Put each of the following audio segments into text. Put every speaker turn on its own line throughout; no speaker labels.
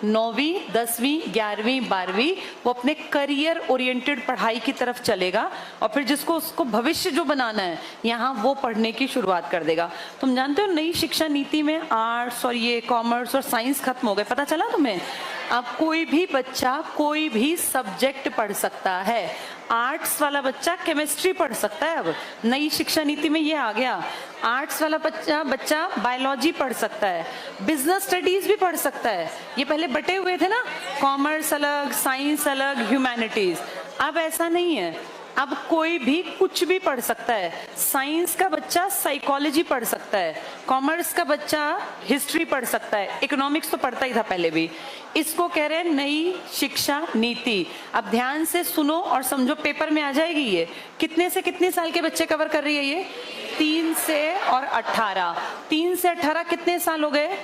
9वीं 10वीं 11वीं 12वीं वो अपने करियर ओरिएंटेड पढ़ाई की तरफ चलेगा और फिर जिसको उसको भविष्य जो बनाना है यहाँ वो पढ़ने की शुरुआत कर देगा। तुम जानते हो नई शिक्षा नीति में आर्ट्स और ये कॉमर्स और साइंस खत्म हो गए, पता चला तुम्हें? अब कोई भी बच्चा कोई भी सब्जेक्ट पढ़ सकता है। आर्ट्स वाला बच्चा केमिस्ट्री पढ़ सकता है, अब नई शिक्षा नीति में ये आ गया। आर्ट्स वाला बच्चा बायोलॉजी पढ़ सकता है, बिजनेस स्टडीज भी पढ़ सकता है। ये पहले बटे हुए थे ना, कॉमर्स अलग, साइंस अलग, ह्यूमैनिटीज। अब ऐसा नहीं है, अब कोई भी कुछ भी पढ़ सकता है। साइंस का बच्चा साइकोलॉजी पढ़ सकता है, कॉमर्स का बच्चा हिस्ट्री पढ़ सकता है, इकोनॉमिक्स तो पढ़ता ही था पहले भी। इसको कह रहे हैं नई शिक्षा नीति। अब ध्यान से सुनो और समझो, पेपर में आ जाएगी ये। कितने से कितने साल के बच्चे कवर कर रही है ये? 3 से और 18। 3 से 18 कितने साल हो गए?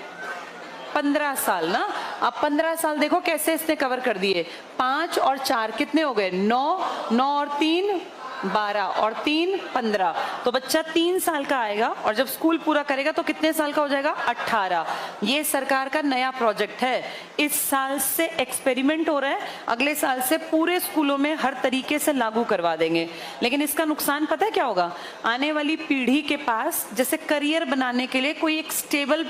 15 साल ना। अब 15 साल देखो कैसे इसने कवर कर दिए। 5 और 4 कितने हो गए? 9। 9 और 3 12 और 3 15। तो बच्चा 3 साल का आएगा और जब स्कूल पूरा करेगा तो कितने साल का हो जाएगा? 18। ये सरकार का नया प्रोजेक्ट है। इस साल से एक्सपेरिमेंट हो रहा है, अगले साल से पूरे स्कूलों में हर तरीके से लागू करवा देंगे। लेकिन इसका नुकसान पता है क्या होगा? आने वाली पीढ़ी के पास जैसे करियर बनाने के लिए कोई एक स्टेबल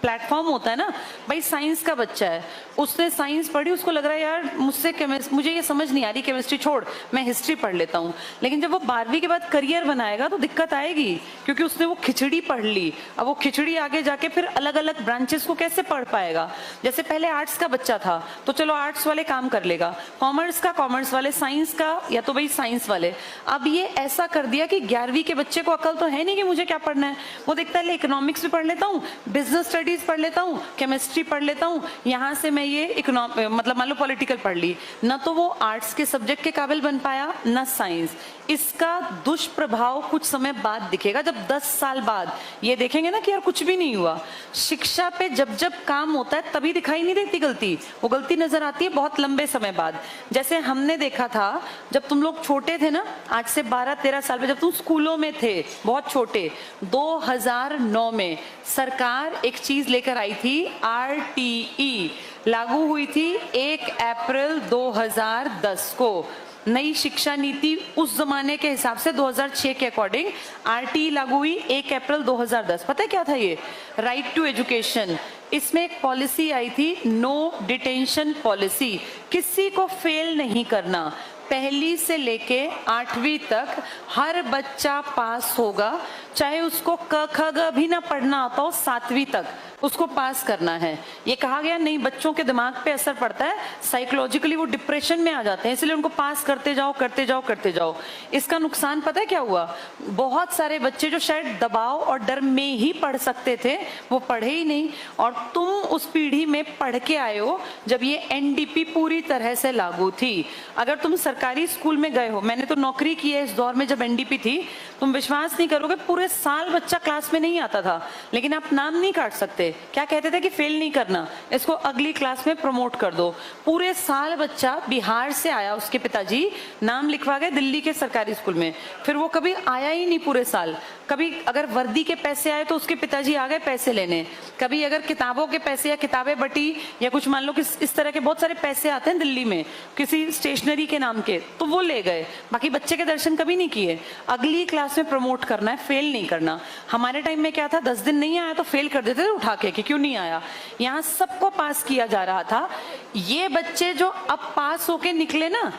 प्लेटफॉर्म होता है ना। भाई साइंस का बच्चा है, उसने साइंस पढ़ी, उसको लग रहा है यार मुझे ये समझ नहीं आ रही केमिस्ट्री, छोड़ मैं हिस्ट्री पढ़ लेता हूँ। लेकिन जब वो 12वीं के बाद करियर बनाएगा तो दिक्कत आएगी, क्योंकि उसने वो खिचड़ी पढ़ ली। अब वो खिचड़ी आगे जाके फिर अलग अलग ब्रांचेस को कैसे पढ़ पाएगा? जैसे पहले आर्ट्स का बच्चा था तो चलो आर्ट्स वाले काम कर लेगा, कॉमर्स का कॉमर्स वाले, साइंस का या तो भाई साइंस वाले। अब ये ऐसा कर दिया कि 11वीं के बच्चे को अकल तो है नहीं कि मुझे क्या पढ़ना है। वो देखता है इकोनॉमिक्स भी पढ़ लेता हूँ, बिजनेस स्टडीज पढ़ लेता हूँ, केमिस्ट्री पढ़ लेता हूँ, यहाँ से मैं ये मतलब मान लो पॉलिटिकल पढ़ ली ना, तो वो आर्ट्स के सब्जेक्ट के काबिल बन पाया ना साइंस। इसका दुष्प्रभाव कुछ समय बाद दिखेगा, जब 10 साल बाद ये देखेंगे ना कि यार कुछ भी नहीं हुआ। शिक्षा पे जब जब काम होता है तभी दिखाई नहीं देती गलती, वो गलती नजर आती है बहुत लंबे समय बाद। जैसे हमने देखा था जब तुम लोग छोटे थे ना, आज से 12-13 साल में जब तुम स्कूलों में थे बहुत छोटे, 2009 में सरकार एक चीज लेकर आई थी, RTE लागू हुई थी 1 अप्रैल 2010 को। नई शिक्षा नीति उस जमाने के हिसाब से 2006 के अकॉर्डिंग RTE लागू हुई 1 अप्रैल 2010। पता है क्या था ये? Right to education. इसमें एक पॉलिसी आई थी, नो डिटेंशन पॉलिसी। किसी को फेल नहीं करना, पहली से लेके 8वीं तक हर बच्चा पास होगा, चाहे उसको क ख ग भी ना पढ़ना आता हो, 7वीं तक उसको पास करना है। ये कहा गया नहीं, बच्चों के दिमाग पे असर पड़ता है, साइकोलॉजिकली वो डिप्रेशन में आ जाते हैं, इसलिए उनको पास करते जाओ करते जाओ करते जाओ। इसका नुकसान पता है क्या हुआ? बहुत सारे बच्चे जो शायद दबाव और डर में ही पढ़ सकते थे वो पढ़े ही नहीं। और तुम उस पीढ़ी में पढ़ के आए हो जब ये NDP पूरी तरह से लागू थी। अगर तुम सरकारी स्कूल में गए हो, मैंने तो नौकरी की है इस दौर में जब NDP थी, तुम विश्वास नहीं करोगे पूरे साल बच्चा क्लास में नहीं आता था, लेकिन आप नाम नहीं काट सकते। क्या कहते थे कि फेल नहीं करना, इसको अगली क्लास में प्रमोट कर दो। पूरे साल बच्चा बिहार से आया, उसके पिताजी नाम लिखवा गए दिल्ली के सरकारी स्कूल में, फिर वो कभी आया ही नहीं पूरे साल। कभी अगर वर्दी के पैसे आए तो उसके पिताजी आ गए पैसे लेने, कभी अगर किताबों के पैसे या किताबें बटी या कुछ मान लो कि इस तरह के बहुत सारे पैसे आते हैं दिल्ली में किसी स्टेशनरी के नाम के, तो वो ले गए, बाकी बच्चे के दर्शन कभी नहीं किए। अगली क्लास में प्रमोट करना है, फेल नहीं करना। हमारे टाइम में क्या था, 10 दिन नहीं आया तो फेल कर देते थे उठा के कि क्यों नहीं आया। यहाँ सबको पास किया जा रहा था। ये बच्चे जो अब पास होके निकले ना,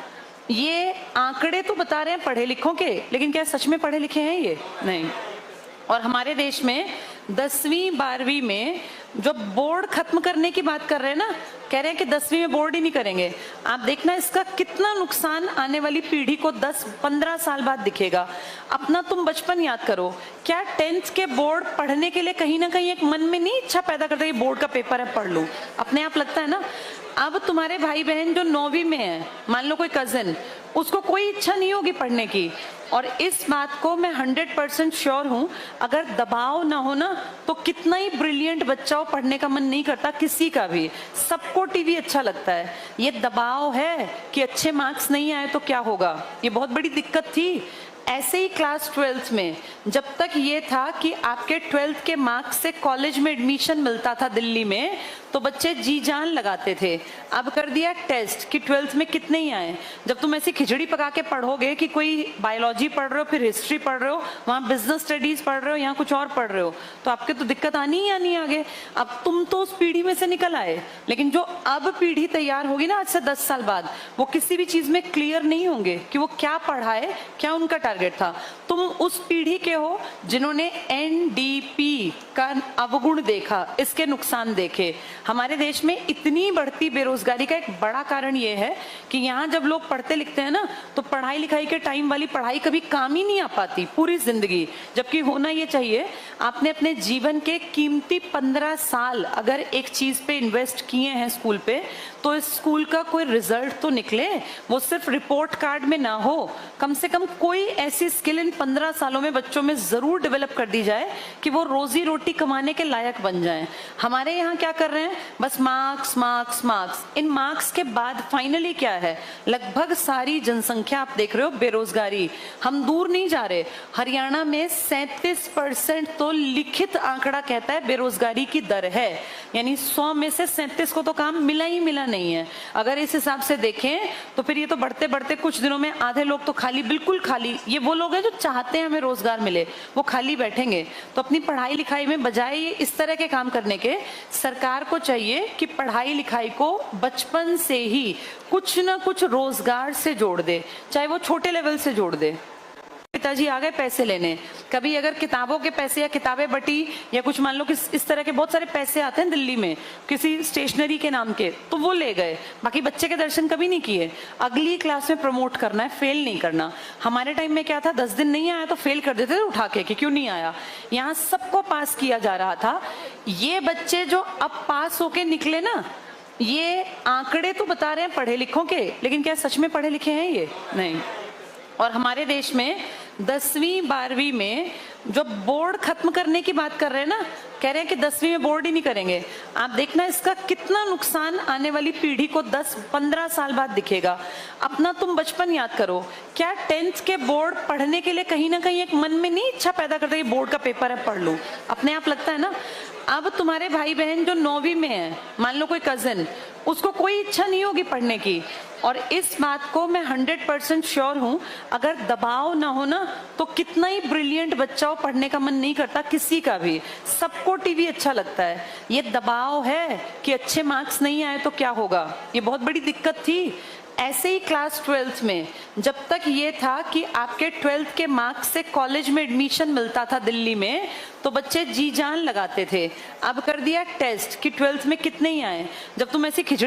ये आंकड़े तो बता रहे हैं पढ़े लिखों के, लेकिन क्या सच में पढ़े लिखे हैं ये? नहीं। और हमारे देश में 10वीं 12वीं में जो बोर्ड खत्म करने की बात कर रहे हैं ना, कह रहे हैं कि 10वीं में बोर्ड ही नहीं करेंगे। आप देखना इसका कितना नुकसान आने वाली पीढ़ी को 10-15 साल बाद दिखेगा। अपना तुम बचपन याद करो, क्या 10th के बोर्ड पढ़ने के लिए कहीं ना कहीं एक मन में नहीं इच्छा पैदा करता है कि बोर्ड का पेपर है पढ़ लूं, अपने आप लगता है ना। अब तुम्हारे भाई बहन जो 9वीं में है, मान लो कोई कजिन, उसको कोई इच्छा नहीं होगी पढ़ने की। और इस बात को मैं 100% श्योर हूं, अगर दबाव ना हो ना तो कितना ही ब्रिलियंट बच्चा हो, पढ़ने का मन नहीं करता किसी का भी। सबको टीवी अच्छा लगता है। ये दबाव है कि अच्छे मार्क्स नहीं आए तो क्या होगा, ये बहुत बड़ी दिक्कत थी। ऐसे ही क्लास 12th में जब तक ये था कि आपके 12th के मार्क्स से कॉलेज में एडमिशन मिलता था दिल्ली में, तो बच्चे जी जान लगाते थे। अब कर दिया टेस्ट कि 12th में कितने ही आए। जब तुम ऐसी खिचड़ी पका के पढ़ोगे कि कोई बायोलॉजी पढ़ रहे हो, फिर हिस्ट्री पढ़ रहे हो, वहां बिजनेस स्टडीज पढ़ रहे हो, यहाँ कुछ और पढ़ रहे हो, तो आपके तो दिक्कत आनी ही आनी आगे। अब तुम तो उस पीढ़ी में से निकल आए, लेकिन जो अब पीढ़ी तैयार होगी ना आज से 10 साल बाद, वो किसी भी चीज में क्लियर नहीं होंगे कि वो क्या पढ़ा है, क्या उनका टारगेट था। तुम उस पीढ़ी के हो जिन्होंने एनडीपी का अवगुण देखा, इसके नुकसान देखे। हमारे देश में इतनी बढ़ती बेरोजगारी का एक बड़ा कारण ये है कि यहाँ जब लोग पढ़ते लिखते हैं ना, तो पढ़ाई लिखाई के टाइम वाली पढ़ाई कभी काम ही नहीं आ पाती पूरी जिंदगी। जबकि होना ये चाहिए, आपने अपने जीवन के कीमती 15 साल अगर एक चीज पे इन्वेस्ट किए हैं स्कूल पे, तो इस स्कूल का कोई रिजल्ट तो निकले, वो सिर्फ रिपोर्ट कार्ड में ना हो। कम से कम कोई ऐसी स्किल इन 15 सालों में बच्चों में जरूर डेवलप कर दी जाए कि वो रोजी रोटी कमाने के लायक बन जाएं। हमारे यहाँ क्या कर रहे हैं, बस मार्क्स मार्क्स मार्क्स। इन मार्क्स के बाद फाइनली क्या है, लगभग सारी जनसंख्या आप देख रहे हो बेरोजगारी। हम दूर नहीं जा रहे, हरियाणा में 37% तो लिखित आंकड़ा कहता है बेरोजगारी की दर है, यानी 100 में से 37 को तो काम मिला ही मिला नहीं है। अगर इस हिसाब से देखें तो फिर ये तो बढ़ते बढ़ते कुछ दिनों में आधे लोग तो खाली, बिल्कुल खाली, ये वो लोग हैं जो चाहते हैं हमें रोजगार मिले, वो खाली बैठेंगे। तो अपनी पढ़ाई लिखाई में बजाय ये इस तरह के काम करने के, सरकार को चाहिए कि पढ़ाई लिखाई को बचपन से ही कुछ ना कुछ रोजगार से जोड़ दे, चाहे वो छोटे लेवल से जोड़ दे। पिताजी आ गए पैसे लेने, कभी अगर किताबों के पैसे या किताबें बटी या कुछ मान लो कि इस तरह के बहुत सारे पैसे आते हैं दिल्ली में किसी स्टेशनरी के नाम के, तो वो ले गए, बाकी बच्चे के दर्शन कभी नहीं किए। अगली क्लास में प्रमोट करना है, फेल नहीं करना। हमारे टाइम में क्या था, 10 दिन नहीं आया तो फेल कर देते थे उठा के कि क्यों नहीं आया। यहाँ सबको पास किया जा रहा था। ये बच्चे जो अब पास होके निकले ना, ये आंकड़े तो बता रहे हैं पढ़े लिखों के, लेकिन क्या सच में पढ़े लिखे हैं ये? नहीं। और हमारे देश में 10वीं 12वीं में जो बोर्ड खत्म करने की बात कर रहे हैं ना, कह रहे हैं कि 10वीं में बोर्ड ही नहीं करेंगे। आप देखना इसका कितना नुकसान आने वाली पीढ़ी को 10-15 साल बाद दिखेगा। अपना तुम बचपन याद करो, क्या 10th के बोर्ड पढ़ने के लिए कहीं ना कहीं एक मन में नहीं इच्छा पैदा करता है, बोर्ड का पेपर है पढ़ लूं, अपने आप लगता है ना। अब तुम्हारे भाई बहन जो 9वीं में है, मान लो कोई कजिन, उसको कोई इच्छा नहीं होगी पढ़ने की। और इस बात को मैं 100% श्योर हूं, अगर दबाव ना हो ना, तो कितना ही ब्रिलियंट बच्चा हो, पढ़ने का मन नहीं करता किसी का भी। सबको टीवी अच्छा लगता है। ये दबाव है कि अच्छे मार्क्स नहीं आए तो क्या होगा, ये बहुत बड़ी दिक्कत थी। ऐसे ही क्लास 12th में जब तक ये था कि आपके 12th के मार्क्स से कॉलेज में एडमिशन मिलता था दिल्ली में, तो बच्चे जी जान लगाते थे। अब कर दिया टेस्ट कि 12th में कितने ही आए। जब तुम ऐसी खिचड़ी